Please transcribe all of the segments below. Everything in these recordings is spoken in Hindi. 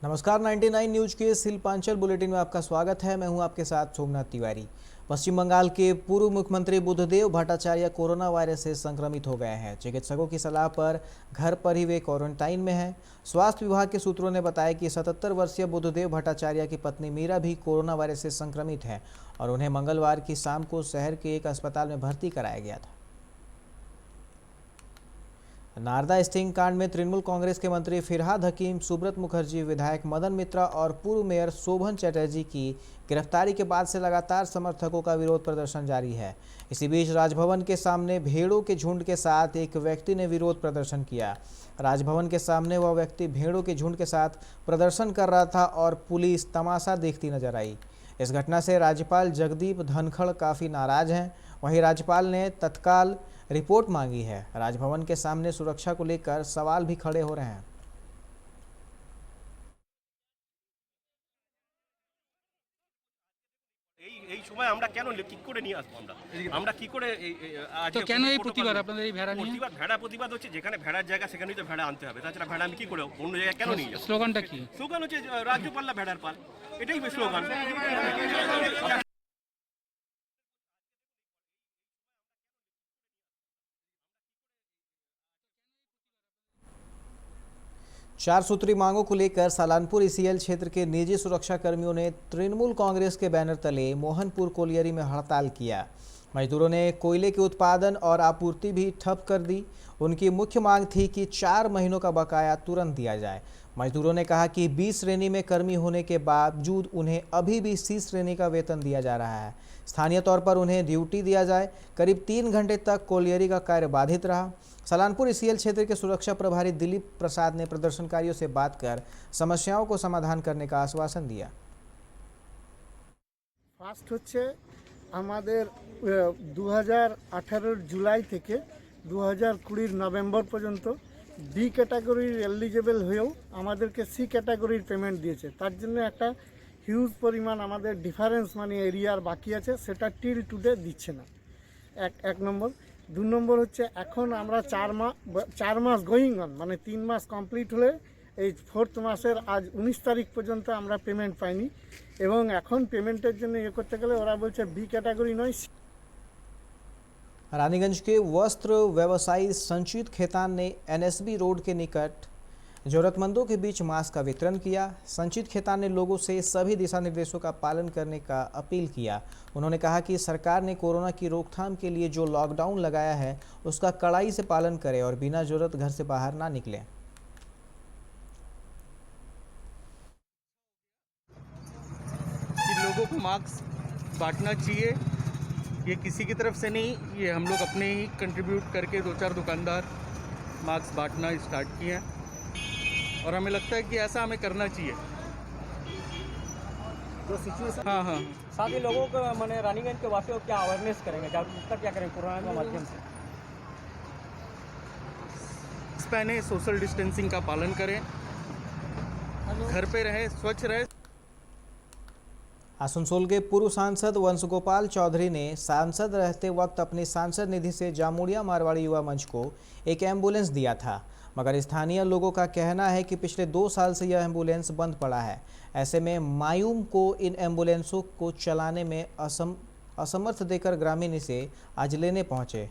नमस्कार 99 न्यूज के शिल्पांचल बुलेटिन में आपका स्वागत है। मैं हूं आपके साथ सोमनाथ तिवारी। पश्चिम बंगाल के पूर्व मुख्यमंत्री बुद्धदेव भट्टाचार्य कोरोना वायरस से संक्रमित हो गए हैं। चिकित्सकों की सलाह पर घर पर ही वे क्वारंटाइन में हैं। स्वास्थ्य विभाग के सूत्रों ने बताया कि 77 वर्षीय बुद्धदेव भट्टाचार्य की पत्नी मीरा भी कोरोना वायरस से संक्रमित है और उन्हें मंगलवार की शाम को शहर के एक अस्पताल में भर्ती कराया गया था। नारदा स्टिंग कांड में तृणमूल कांग्रेस के मंत्री फिरहाद हकीम, सुब्रत मुखर्जी, विधायक मदन मित्रा और पूर्व मेयर शोभन चटर्जी की गिरफ्तारी के बाद से लगातार समर्थकों का विरोध प्रदर्शन जारी है। इसी बीच राजभवन के सामने भेड़ों के झुंड के साथ एक व्यक्ति ने विरोध प्रदर्शन किया। राजभवन के सामने वह व्यक्ति भेड़ों के झुंड के साथ प्रदर्शन कर रहा था और पुलिस तमाशा देखती नजर आई। इस घटना से राज्यपाल जगदीप धनखड़ काफ़ी नाराज हैं। वहीं राज्यपाल ने तत्काल रिपोर्ट मांगी है। राजभवन के सामने सुरक्षा को लेकर सवाल भी खड़े हो रहे हैं। এই সময় আমরা কেন কি করে নিয়ে আসবো আমরা কি করে তো কেন এই প্রতিবাদ আপনাদের এই ভেড়া নিয়ে? প্রতিবাদ হচ্ছে যেখানে ভেড়ার জায়গা সেখানেই তো ভেড়া আনতে হবে। তাছাড়া ভেড়া আমি কি করে অন্য জায়গায় কেন নিয়ে যাবো? স্লোগানটা কি? স্লোগান হচ্ছে রাজ্য পাল্লা ভেড়ার পাল, এটাই স্লোগান। चार सूत्री मांगों को लेकर सालानपुर ईसीएल क्षेत्र के निजी सुरक्षा कर्मियों ने तृणमूल कांग्रेस के बैनर तले मोहनपुर कोलियरी में हड़ताल किया। मजदूरों ने कोयले के उत्पादन और आपूर्ति भी ठप कर दी। उनकी मुख्य मांग थी कि 4 महीनों का बकाया तुरंत दिया जाए। मजदूरों ने कहा कि बी श्रेणी में कर्मी होने के बावजूद उन्हें अभी भी सी श्रेणी का वेतन दिया जा रहा है। स्थानीय तौर पर उन्हें ड्यूटी दिया जाए। करीब 3 घंटे तक कोलियरी का कार्य बाधित रहा। सालानपुर ईसीएल क्षेत्र के सुरक्षा प्रभारी दिलीप प्रसाद ने प्रदर्शनकारियों से बात कर समस्याओं को समाधान करने का आश्वासन दिया। फार्स्ट হচ্ছে আমাদের 2018 জুলাই থেকে 2020 নভেম্বর পর্যন্ত বি ক্যাটাগরির এলিজিবল হয়েও আমাদেরকে সি ক্যাটাগরির পেমেন্ট দিয়েছে। তার জন্য একটা হিউজ পরিমাণ আমাদের ডিফারেন্স মানে এরিয়ার বাকি আছে, সেটা টিল টুডে দিচ্ছে না। এক নম্বর। 2 নম্বর হচ্ছে এখন আমরা 4 মাস গোয়িং অন, মানে 3 মাস কমপ্লিট হলে এই 4th মাসের আজ 19 তারিখ পর্যন্ত আমরা পেমেন্ট পাইনি এবং এখন পেমেন্টের জন্য করতে গেলে ওরা বলছে বি ক্যাটাগরি নয়। रानीगंज के वस्त्र व्यवसायी संचित खेतान ने एनएसबी रोड के निकट जरूरतमंदों के बीच मास्क का वितरण किया। संचित खेतान ने लोगों से सभी दिशा निर्देशों का पालन करने का अपील किया। उन्होंने कहा कि सरकार ने कोरोना की रोकथाम के लिए जो लॉकडाउन लगाया है उसका कड़ाई से पालन करें और बिना जरूरत घर से बाहर ना निकलें। लोगों को मास्क बांटना चाहिए, ये किसी की तरफ से नहीं, ये हम लोग अपने ही कंट्रीब्यूट करके 2-4 दुकानदार मास्क बांटना स्टार्ट किए हैं और हमें लगता है कि ऐसा हमें करना चाहिए। तो सिचुएशन हाँ साथ ही लोगों को मैंने रानीगंज के वासियों को क्या अवेयरनेस करेंगे, जागरूकता क्या करेंगे कोरोना के माध्यम से? पहने, सोशल डिस्टेंसिंग का पालन करें, घर पे रहे, स्वच्छ रहे। आसनसोल के पूर्व सांसद वंशगोपाल चौधरी ने सांसद रहते वक्त अपनी सांसद निधि से जामुड़िया मारवाड़ी युवा मंच को एक एम्बुलेंस दिया था, मगर स्थानीय लोगों का कहना है कि पिछले 2 साल से यह एम्बुलेंस बंद पड़ा है। ऐसे में मायूम को इन एम्बुलेंसों को चलाने में असमर्थ देकर ग्रामीण इसे आज लेने पहुंचे।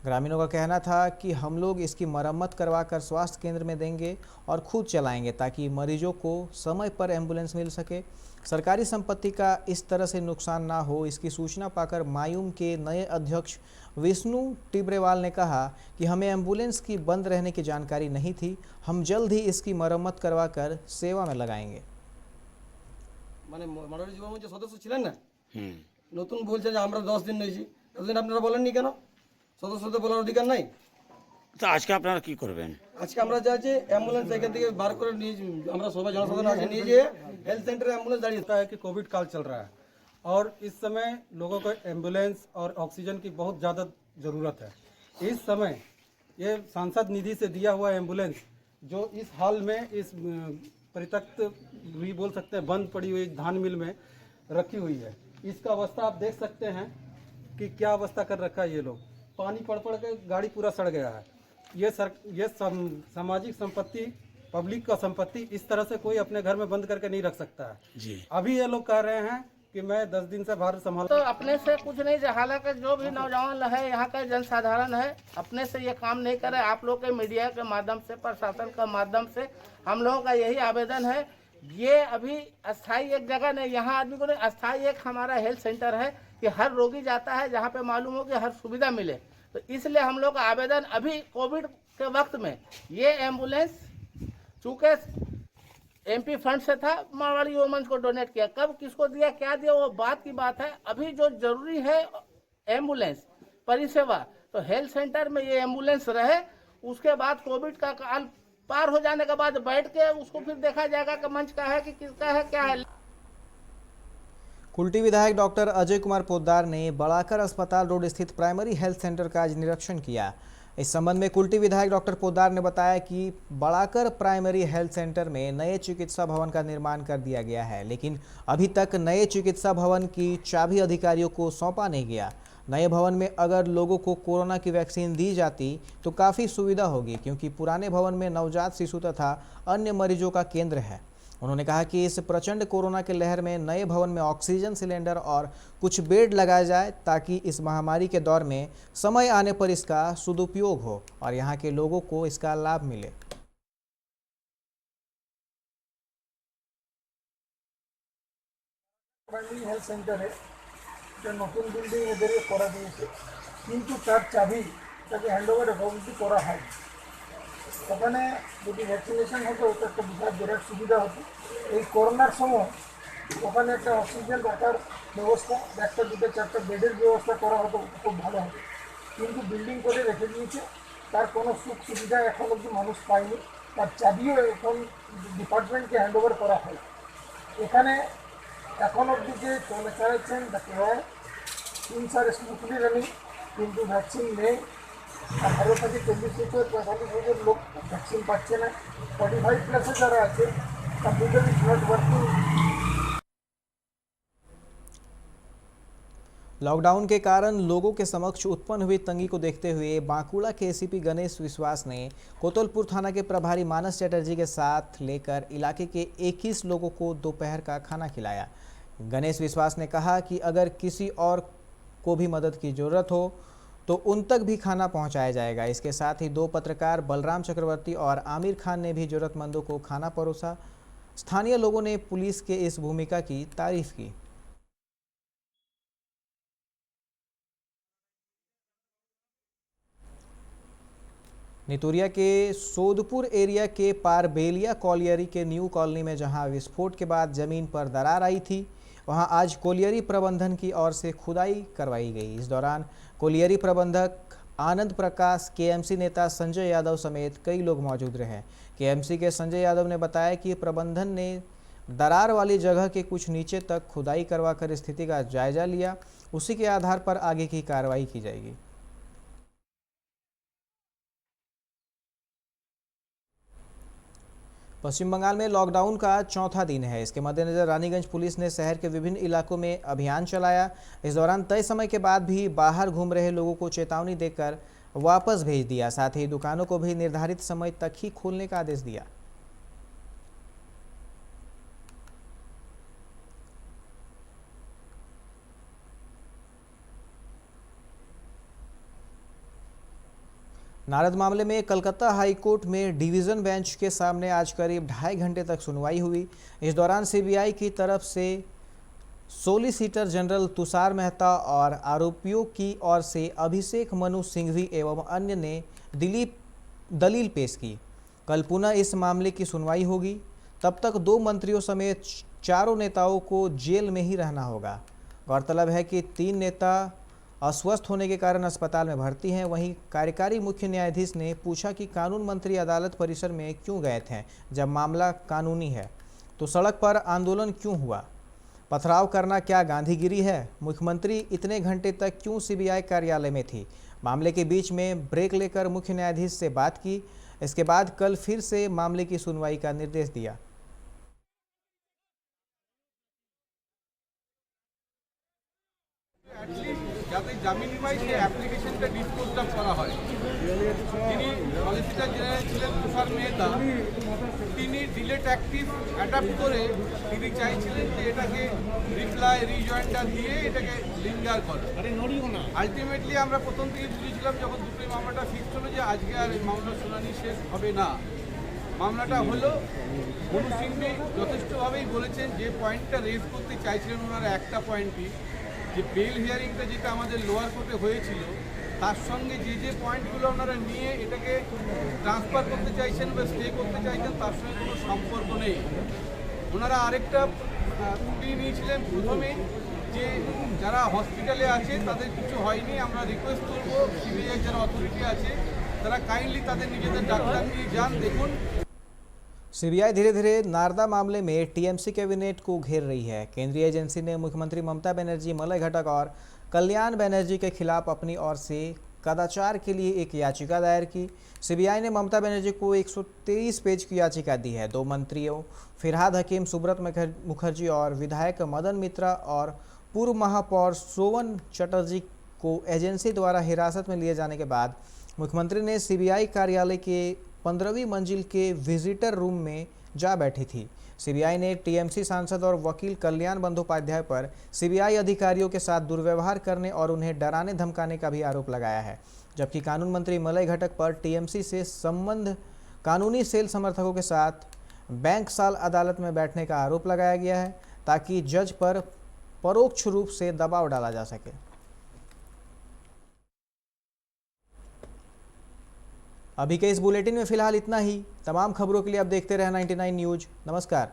ग्रामीणों का कहना था कि हम लोग इसकी मरम्मत करवाकर स्वास्थ्य केंद्र में देंगे और खुद चलाएंगे ताकि मरीजों को समय पर एम्बुलेंस मिल सके। सरकारी संपत्ति का इस तरह से नुकसान ना हो, इसकी सूचना पाकर मायूम के नए अध्यक्ष विष्णु टिब्रेवाल ने कहा कि हमें एम्बुलेंस की बंद रहने की जानकारी नहीं थी, हम जल्द ही इसकी मरम्मत करवाकर सेवा में लगाएंगे। মানে মাননীয় যুব মঞ্চের সদস্য ছিলেন না, নতুন বলছে যে আমরা 10 দিন নিয়েছি, এতদিন আপনারা বলেননি কেন? সদস্যদের বলার অধিকার নাই? তো আজকে আপনারা কি করবেন? আজকে আমরা চাইছি অ্যাম্বুলেন্স এখান থেকে বার করে নিয়ে আমরা সবাই জনসাধারণ আছে নিয়ে যেয়ে हेल्थ सेंटर एम्बुलेंस दाड़ी है कि कोविड काल चल रहा है और इस समय लोगों को एम्बुलेंस और ऑक्सीजन की बहुत ज़्यादा ज़रूरत है। इस समय ये सांसद निधि से दिया हुआ एम्बुलेंस जो इस हाल में इस परित्यक्त भी बोल सकते हैं बंद पड़ी हुई धान मिल में रखी हुई है, इसका अवस्था आप देख सकते हैं कि क्या अवस्था कर रखा है। ये लोग पानी पड़ के गाड़ी पूरा सड़ गया है। ये सामाजिक संपत्ति पब्लिक का संपत्ति इस तरह से कोई अपने घर में बंद करके नहीं रख सकता है जी। अभी ये लोग कह रहे हैं कि मैं 10 दिन से बाहर संभाल तो अपने से कुछ नहीं, हालांकि जो भी नौजवान है, यहाँ का जनसाधारण है, अपने से ये काम नहीं करे। आप लोग के मीडिया के माध्यम से, प्रशासन का माध्यम से हम लोगों का यही आवेदन है, ये अभी अस्थायी एक जगह नहीं, यहाँ आदमी को नहीं, अस्थायी एक हमारा हेल्थ सेंटर है कि हर रोगी जाता है जहाँ पे मालूम हो कि हर सुविधा मिले। तो इसलिए हम लोग का आवेदन अभी कोविड के वक्त में ये एम्बुलेंस चूँकि MP फंड से था, मारवाड़ी युवा मंच को डोनेट किया, कब किसको दिया क्या दिया वो बात की बात है। अभी जो जरूरी है एम्बुलेंस परिसेवा, तो हेल्थ सेंटर में ये एम्बुलेंस रहे, उसके बाद कोविड का काल पार हो जाने के बाद बैठ के उसको फिर देखा जाएगा कि मंच का है कि किसका है क्या है। कुल्टी विधायक डॉक्टर अजय कुमार पोद्दार ने बड़ाकर अस्पताल रोड स्थित प्राइमरी हेल्थ सेंटर का आज निरीक्षण किया। इस संबंध में कुल्टी विधायक डॉक्टर पोद्दार ने बताया कि बड़ाकर प्राइमरी हेल्थ सेंटर में नए चिकित्सा भवन का निर्माण कर दिया गया है, लेकिन अभी तक नए चिकित्सा भवन की चाबी अधिकारियों को सौंपा नहीं गया। नए भवन में अगर लोगों को कोरोना की वैक्सीन दी जाती तो काफ़ी सुविधा होगी, क्योंकि पुराने भवन में नवजात शिशु तथा अन्य मरीजों का केंद्र है। उन्होंने कहा कि इस प्रचंड कोरोना के लहर में नए भवन में ऑक्सीजन सिलेंडर और कुछ बेड लगाया जाए, ताकि इस महामारी के दौर में समय आने पर इसका सदुपयोग हो और यहाँ के लोगों को इसका लाभ मिले। প্রাইমারি হেলথ সেন্টারে যে নতুন বিল্ডিং এদেরকে করা দিয়েছে, কিন্তু তার চাবি তাকে হ্যান্ডওভার অবধি করা হয়। ওখানে যদি ভ্যাকসিনেশন হতো তো একটা বিশাল বিরাট সুবিধা হতো। এই করোনার সময় ওখানে একটা অক্সিজেন রাখার ব্যবস্থা, একটা দুটো চারটা বেডের ব্যবস্থা করা হতো, খুব ভালো হতো। কিন্তু বিল্ডিং করে রেখে দিয়েছে, তার কোনো সুখ সুবিধা এখন অবধি মানুষ পায়নি। তার চাবিও এখন ডিপার্টমেন্টকে হ্যান্ডওভার করা হয়। এখানে এখন অবধি যে চালাচ্ছেন তাকে হয় ইনসার স্মুথলি রানিং, কিন্তু ভ্যাকসিন নেই। 18 থেকে 40 বছর 45 বছর লোক ভ্যাকসিন পাচ্ছে না। 45+ যারা আছে computer is not working. Lockdown के कारण लोगों के समक्ष उत्पन्न हुई तंगी को देखते हुए बांकुड़ा के एसीपी गणेश विश्वास ने कोतलपुर थाना के प्रभारी मानस चटर्जी के साथ लेकर इलाके के 21 लोगों को दोपहर का खाना खिलाया। गणेश विश्वास ने कहा कि अगर किसी और को भी मदद की ज़रूरत हो तो उन तक भी खाना पहुंचाया जाएगा। इसके साथ ही 2 पत्रकार बलराम चक्रवर्ती और आमिर खान ने भी ज़रूरतमंदों को खाना परोसा। स्थानीय लोगों ने पुलिस के इस भूमिका की तारीफ की। नितुरिया के सोदपुर एरिया के पारबेलिया कॉलियरी के न्यू कॉलोनी में जहां विस्फोट के बाद जमीन पर दरार आई थी, वहां आज कोलियरी प्रबंधन की ओर से खुदाई करवाई गई। इस दौरान कोलियरी प्रबंधक आनंद प्रकाश, केएमसी नेता संजय यादव समेत कई लोग मौजूद रहे। केएमसी के संजय यादव ने बताया कि प्रबंधन ने दरार वाली जगह के कुछ नीचे तक खुदाई करवाकर स्थिति का जायजा लिया, उसी के आधार पर आगे की कार्रवाई की जाएगी। पश्चिम बंगाल में लॉकडाउन का चौथा दिन है। इसके मद्देनजर रानीगंज पुलिस ने शहर के विभिन्न इलाकों में अभियान चलाया। इस दौरान तय समय के बाद भी बाहर घूम रहे लोगों को चेतावनी देकर वापस भेज दिया। साथ ही दुकानों को भी निर्धारित समय तक ही खोलने का आदेश दिया। नारद मामले में कलकत्ता हाई कोर्ट में डिवीज़न बेंच के सामने आज करीब 2.5 घंटे तक सुनवाई हुई। इस दौरान सीबीआई की तरफ से सोलिसिटर जनरल तुषार मेहता और आरोपियों की ओर से अभिषेक मनु सिंघवी एवं अन्य ने दलील पेश की। कल पुनः इस मामले की सुनवाई होगी। तब तक 2 मंत्रियों समेत 4 नेताओं को जेल में ही रहना होगा। गौरतलब है कि 3 नेता अस्वस्थ होने के कारण अस्पताल में भर्ती हैं। वहीं कार्यकारी मुख्य न्यायाधीश ने पूछा कि कानून मंत्री अदालत परिसर में क्यों गए थे जब मामला कानूनी है, तो सड़क पर आंदोलन क्यों हुआ? पथराव करना क्या गांधीगिरी है? मुख्यमंत्री इतने घंटे तक क्यों सीबीआई कार्यालय में थी? मामले के बीच में ब्रेक लेकर मुख्य न्यायाधीश से बात की। इसके बाद कल फिर से मामले की सुनवाई का निर्देश दिया। যাতে জামিন পাই সেই অ্যাপ্লিকেশনটা ডিসপোজ করা হয়। যিনি সলিসিটর জেনারেল ছিলেন তুষার মেহতা, তিনি ডিলে ট্যাকটিক অ্যাডাপ্ট করে তিনি চাইছিলেন যে এটাকে রিপ্লাই রিজয়েন্টার দিয়ে এটাকে লিঙ্গার করা। আলটিমেটলি আমরা প্রথম থেকে বুঝেছিলাম যখন দুটোই মামলাটা ফিক্সড হলো যে আজকে আর এই মামলার শুনানি শেষ হবে না। মামলাটা হলো মনু সিংভি যথেষ্টভাবেই বলেছেন যে পয়েন্টটা রেজ করতে চাইছিলেন ওনারা একটা পয়েন্টই, যে বেল হিয়ারিংটা যেটা আমাদের লোয়ার কোর্টে হয়েছিল তার সঙ্গে যে যে পয়েন্টগুলো ওনারা নিয়ে এটাকে ট্রান্সফার করতে চাইছেন বা স্টে করতে চাইছেন তার সঙ্গে কোনো সম্পর্ক নেই। ওনারা আরেকটা ত্রুটি নিয়েছিলেন প্রথমেই, যে যারা হসপিটালে আছে তাদের কিছু হয়নি, আমরা রিকোয়েস্ট করবো সিবিআই যারা অথরিটি আছে তারা কাইন্ডলি তাদের নিজেদের ডাক্তার নিয়ে যান। দেখুন सीबीआई धीरे धीरे नारदा मामले में टीएमसी कैबिनेट को घेर रही है। केंद्रीय एजेंसी ने मुख्यमंत्री ममता बनर्जी, मलय घटक और कल्याण बनर्जी के खिलाफ अपनी ओर से कदाचार के लिए एक याचिका दायर की। सीबीआई ने ममता बनर्जी को 123 पेज की याचिका दी है। 2 मंत्रियों फिरहाद हकीम, सुब्रत मुखर्जी और विधायक मदन मित्रा और पूर्व महापौर सोवन चटर्जी को एजेंसी द्वारा हिरासत में लिए जाने के बाद मुख्यमंत्री ने सीबीआई कार्यालय के 15वीं मंजिल के विजिटर रूम में जा बैठी थी। सीबीआई ने टीएमसी सांसद और वकील कल्याण बंदोपाध्याय पर सीबीआई अधिकारियों के साथ दुर्व्यवहार करने और उन्हें डराने धमकाने का भी आरोप लगाया है, जबकि कानून मंत्री मलय घटक पर टीएमसी से संबंध कानूनी सेल समर्थकों के साथ बैंक साल अदालत में बैठने का आरोप लगाया गया है, ताकि जज पर परोक्ष रूप से दबाव डाला जा सके। अभी के इस बुलेटिन में फिलहाल इतना ही। तमाम खबरों के लिए आप देखते रहें 99 न्यूज़। नमस्कार।